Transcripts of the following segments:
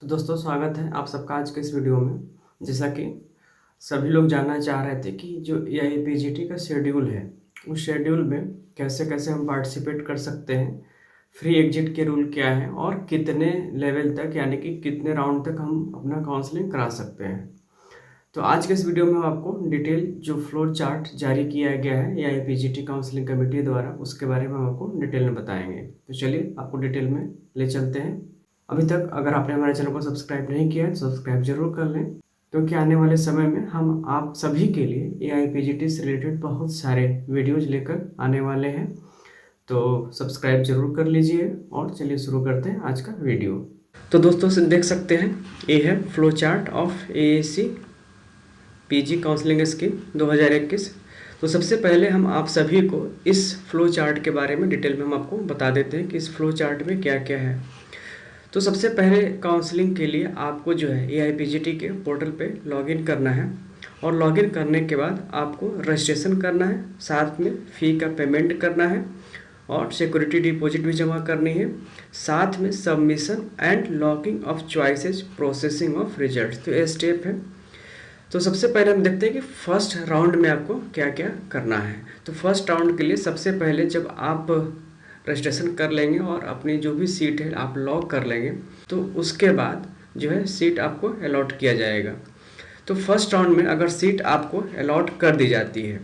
तो दोस्तों स्वागत है आप सबका आज के इस वीडियो में। जैसा कि सभी लोग जानना चाह रहे थे कि जो एआईपीजीटी का शेड्यूल है उस शेड्यूल में कैसे कैसे हम पार्टिसिपेट कर सकते हैं, फ्री एग्जिट के रूल क्या है और कितने लेवल तक यानी कि कितने राउंड तक हम अपना काउंसलिंग करा सकते हैं। तो आज के इस वीडियो में हम आपको डिटेल जो फ्लो चार्ट जारी किया गया है एआईपीजीटी काउंसलिंग कमेटी द्वारा उसके बारे में हम आपको डिटेल में बताएंगे। तो चलिए आपको डिटेल में ले चलते हैं। अभी तक अगर आपने हमारे चैनल को सब्सक्राइब नहीं किया है तो सब्सक्राइब जरूर कर लें, क्योंकि आने वाले समय में हम आप सभी के लिए एआईपीजीटी से रिलेटेड बहुत सारे वीडियोज लेकर आने वाले हैं। तो सब्सक्राइब जरूर कर लीजिए और चलिए शुरू करते हैं आज का वीडियो। तो दोस्तों से देख सकते हैं ये है flow chart of AAC PG counselling scheme 2021। तो सबसे पहले हम आप सभी को इस फ्लो चार्ट के बारे में डिटेल में हम आपको बता देते हैं कि इस फ्लो चार्ट में क्या क्या है। तो सबसे पहले काउंसलिंग के लिए आपको जो है एआईपीजीटी के पोर्टल पे लॉगिन करना है और लॉगिन करने के बाद आपको रजिस्ट्रेशन करना है, साथ में फ़ी का पेमेंट करना है और सिक्योरिटी डिपॉजिट भी जमा करनी है, साथ में submission and logging off choices processing of result. तो ये स्टेप है। तो सबसे पहले हम देखते हैं कि फर्स्ट राउंड में आपको क्या क्या करना है। तो फर्स्ट राउंड के लिए सबसे पहले जब आप रजिस्ट्रेशन कर लेंगे और अपनी जो भी सीट है आप लॉक कर लेंगे तो उसके बाद जो है सीट आपको अलॉट किया जाएगा। तो फर्स्ट राउंड में अगर सीट आपको अलॉट कर दी जाती है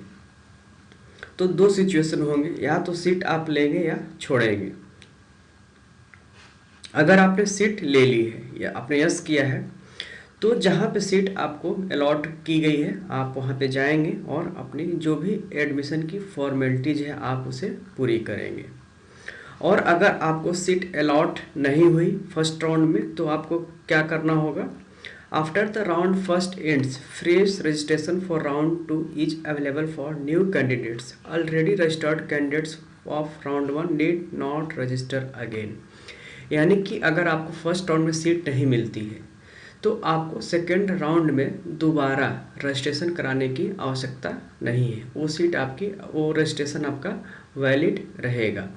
तो दो सिचुएशन होंगे, या तो सीट आप लेंगे या छोड़ेंगे। अगर आपने सीट ले ली है या आपने यस किया है तो जहाँ पे सीट आपको अलॉट की गई है आप वहाँ पे जाएंगे और अपनी जो भी एडमिशन की फॉर्मेलिटीज है आप उसे पूरी करेंगे। और अगर आपको सीट अलॉट नहीं हुई फर्स्ट राउंड में तो आपको क्या करना होगा, after the round first ends fresh registration for round 2 is available for new candidates, already registered candidates of round 1 need not register again. यानी कि अगर आपको फर्स्ट राउंड में सीट नहीं मिलती है तो आपको सेकेंड राउंड में दोबारा रजिस्ट्रेशन कराने की आवश्यकता नहीं है, वो सीट आपकी वो रजिस्ट्रेशन आपका वैलिड रहेगा।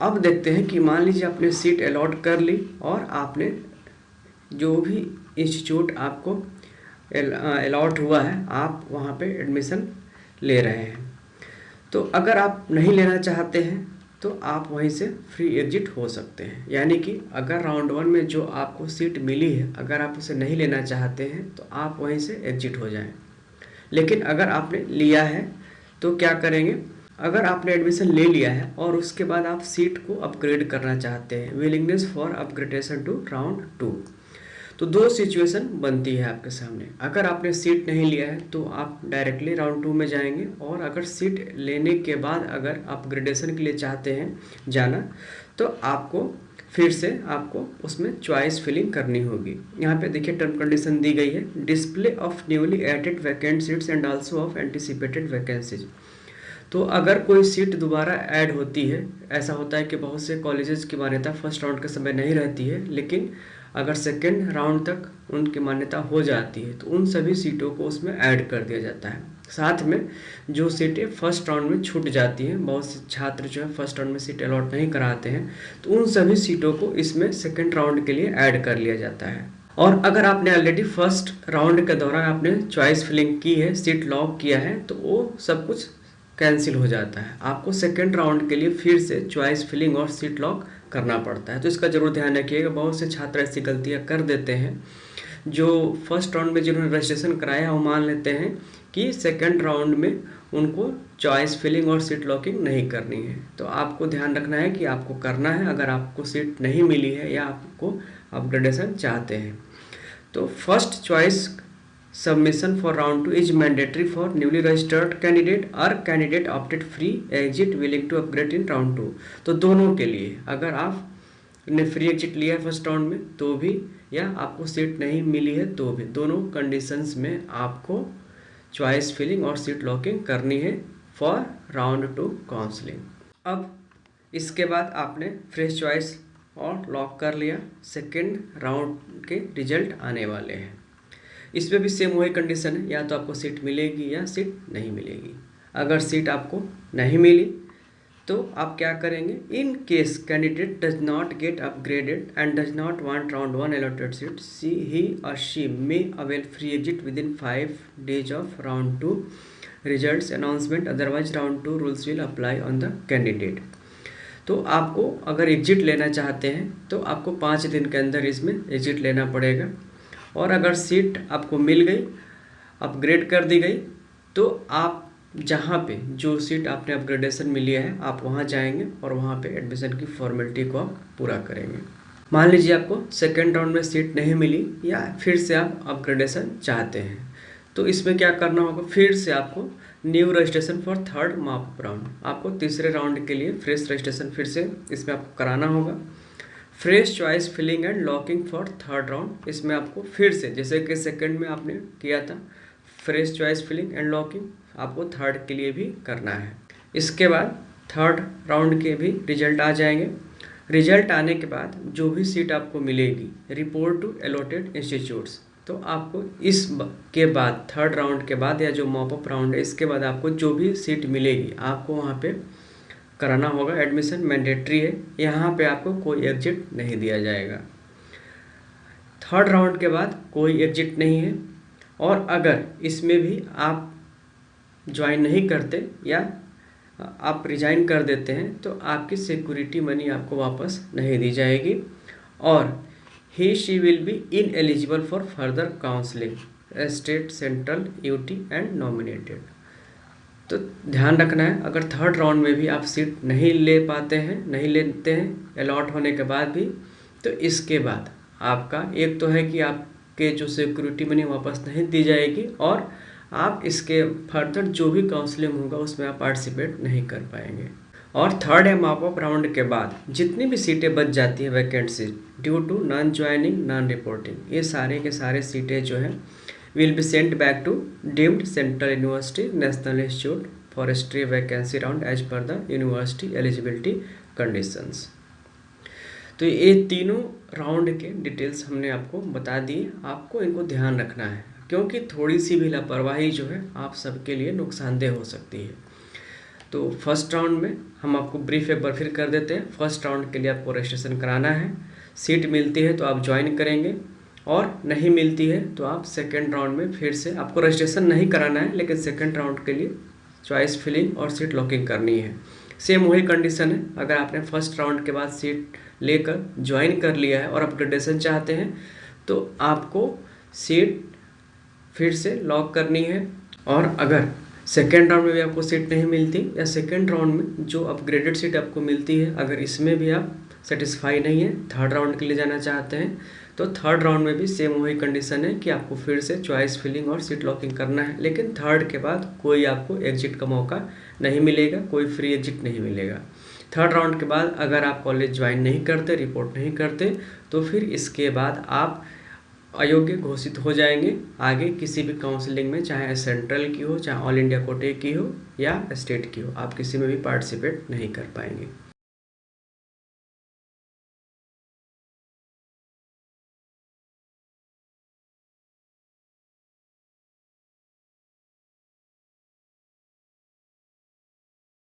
अब देखते हैं कि मान लीजिए आपने सीट अलॉट कर ली और आपने जो भी इंस्टीट्यूट आपको अलॉट हुआ है आप वहाँ पे एडमिशन ले रहे हैं। तो अगर आप नहीं लेना चाहते हैं तो आप वहीं से फ्री एग्जिट हो सकते हैं। यानी कि अगर राउंड 1 में जो आपको सीट मिली है अगर आप उसे नहीं लेना चाहते हैं तो आप वहीं से एग्जिट हो जाएं। लेकिन अगर आपने लिया है तो क्या करेंगे, अगर आपने एडमिशन ले लिया है और उसके बाद आप सीट को अपग्रेड करना चाहते हैं, willingness for upgradation to round 2, तो दो सिचुएशन बनती है आपके सामने। अगर आपने सीट नहीं लिया है तो आप डायरेक्टली राउंड 2 में जाएंगे, और अगर सीट लेने के बाद अगर अपग्रेडेशन के लिए चाहते हैं जाना तो आपको फिर से आपको उसमें चॉइस फिलिंग करनी होगी। यहाँ पे देखिए टर्म कंडीशन दी गई है, display of newly added vacant seats and also of anticipated vacancies. तो अगर कोई सीट दोबारा ऐड होती है, ऐसा होता है कि बहुत से कॉलेजेस की मान्यता फर्स्ट राउंड के समय नहीं रहती है, लेकिन अगर सेकेंड राउंड तक उनकी मान्यता हो जाती है तो उन सभी सीटों को उसमें ऐड कर दिया जाता है। साथ में जो सीटें फर्स्ट राउंड में छूट जाती हैं, बहुत से छात्र जो है फर्स्ट राउंड में सीट अलॉट नहीं कराते हैं, तो उन सभी सीटों को इसमें सेकेंड राउंड के लिए ऐड कर लिया जाता है। और अगर आपने ऑलरेडी फर्स्ट राउंड के दौरान आपने चॉइस फिलिंग की है, सीट लॉक किया है, तो वो सब कुछ कैंसिल हो जाता है। आपको सेकेंड राउंड के लिए फिर से चॉइस फिलिंग और सीट लॉक करना पड़ता है। तो इसका जरूर ध्यान रखिएगा। बहुत से छात्र ऐसी गलतियां कर देते हैं, जो फर्स्ट राउंड में जिन्होंने रजिस्ट्रेशन कराया है वो मान लेते हैं कि सेकेंड राउंड में उनको चॉइस फिलिंग और सीट लॉकिंग नहीं करनी है। तो आपको ध्यान रखना है कि आपको करना है अगर आपको सीट नहीं मिली है या आपको अपग्रेडेशन चाहते हैं। तो first choice submission for round 2 is mandatory for newly registered candidate or candidate opted free exit willing to upgrade in round 2। तो दोनों के लिए, अगर आपने फ्री एग्जिट लिया है फर्स्ट राउंड में तो भी या आपको सीट नहीं मिली है तो भी, दोनों कंडीशंस में आपको चॉइस फिलिंग और सीट लॉकिंग करनी है फॉर राउंड 2 काउंसलिंग। अब इसके बाद आपने फ्रेश चॉइस और लॉक कर लिया, सेकेंड राउंड के रिजल्ट आने वाले हैं। इसमें भी सेम वही कंडीशन है, या तो आपको सीट मिलेगी या सीट नहीं मिलेगी। अगर सीट आपको नहीं मिली तो आप क्या करेंगे, in case candidate does not get upgraded and does not want round 1 allotted seat, he और she may avail free exit within 5 days of round 2 results announcement, otherwise round 2 rules will apply on the candidate. तो आपको अगर exit लेना चाहते हैं तो आपको 5 दिन के अंदर इसमें एग्जिट लेना पड़ेगा, और अगर सीट आपको मिल गई, अपग्रेड कर दी गई, तो आप जहाँ पे जो सीट आपने अपग्रेडेशन में लिया है आप वहाँ जाएंगे और वहाँ पे एडमिशन की फॉर्मेलिटी को आप पूरा करेंगे। मान लीजिए आपको सेकेंड राउंड में सीट नहीं मिली या फिर से आप अपग्रेडेशन चाहते हैं, तो इसमें क्या करना होगा, फिर से आपको new registration for third mop up round, आपको तीसरे राउंड के लिए फ्रेश रजिस्ट्रेशन फिर से इसमें आपको कराना होगा। Fresh choice filling and locking for third round, इसमें आपको फिर से जैसे कि सेकंड में आपने किया था fresh choice filling and locking, आपको थर्ड के लिए भी करना है। इसके बाद थर्ड राउंड के भी रिजल्ट आ जाएंगे। रिजल्ट आने के बाद जो भी सीट आपको मिलेगी, रिपोर्ट टू अलॉटेड इंस्टीट्यूट्स, तो आपको इस के बाद थर्ड राउंड के बाद या जो मॉपअप राउंड है इसके बाद आपको जो भी सीट मिलेगी आपको वहाँ पे कराना होगा। एडमिशन मैंडेटरी है, यहाँ पे आपको कोई एग्जिट नहीं दिया जाएगा। थर्ड राउंड के बाद कोई एग्जिट नहीं है, और अगर इसमें भी आप ज्वाइन नहीं करते या आप रिजाइन कर देते हैं तो आपकी सिक्योरिटी मनी आपको वापस नहीं दी जाएगी, और he she will be ineligible for further counselling state central UT and nominated. तो ध्यान रखना है, अगर थर्ड राउंड में भी आप सीट नहीं ले पाते हैं, नहीं लेते हैं अलॉट होने के बाद भी, तो इसके बाद आपका एक तो है कि आपके जो सिक्योरिटी मनी वापस नहीं दी जाएगी, और आप इसके फर्दर जो भी काउंसलिंग होगा उसमें आप पार्टिसिपेट नहीं कर पाएंगे। और थर्ड है मॉपअप राउंड के बाद जितनी भी सीटें बच जाती हैं vacant seat due to non joining non reporting, ये सारे के सारे सीटें जो हैं will be sent back to deemed central university national institute forestry vacancy round as per the university eligibility conditions. तो ये तीनों राउंड के डिटेल्स हमने आपको बता दिए, आपको इनको ध्यान रखना है क्योंकि थोड़ी सी भी लापरवाही जो है आप सबके लिए नुकसानदेह हो सकती है। तो फर्स्ट राउंड में हम आपको ब्रीफ एक बार फिर कर देते हैं। फर्स्ट राउंड के लिए आपको रजिस्ट्रेशन कराना है, सीट मिलती है तो आप ज्वाइन करेंगे, और नहीं मिलती है तो आप सेकेंड राउंड में फिर से आपको रजिस्ट्रेशन नहीं कराना है, लेकिन सेकेंड राउंड के लिए चॉइस फिलिंग और सीट लॉकिंग करनी है। सेम वही कंडीशन है, अगर आपने फर्स्ट राउंड के बाद सीट लेकर ज्वाइन कर लिया है और अपग्रेडेशन चाहते हैं तो आपको सीट फिर से लॉक करनी है, और अगर सेकेंड राउंड में भी आपको सीट नहीं मिलती या सेकेंड राउंड में जो अपग्रेडेड सीट आपको मिलती है अगर इसमें भी आप सेटिस्फाई नहीं है, थर्ड राउंड के लिए जाना चाहते हैं, तो थर्ड राउंड में भी सेम वही कंडीशन है कि आपको फिर से चॉइस फिलिंग और सीट लॉकिंग करना है, लेकिन थर्ड के बाद कोई आपको एग्जिट का मौका नहीं मिलेगा, कोई फ्री एग्जिट नहीं मिलेगा। थर्ड राउंड के बाद अगर आप कॉलेज ज्वाइन नहीं करते, रिपोर्ट नहीं करते, तो फिर इसके बाद आप अयोग्य घोषित हो जाएंगे आगे किसी भी काउंसलिंग में, चाहे सेंट्रल की हो, चाहे ऑल इंडिया कोटे की हो या स्टेट की हो, आप किसी में भी पार्टिसिपेट नहीं कर पाएंगे।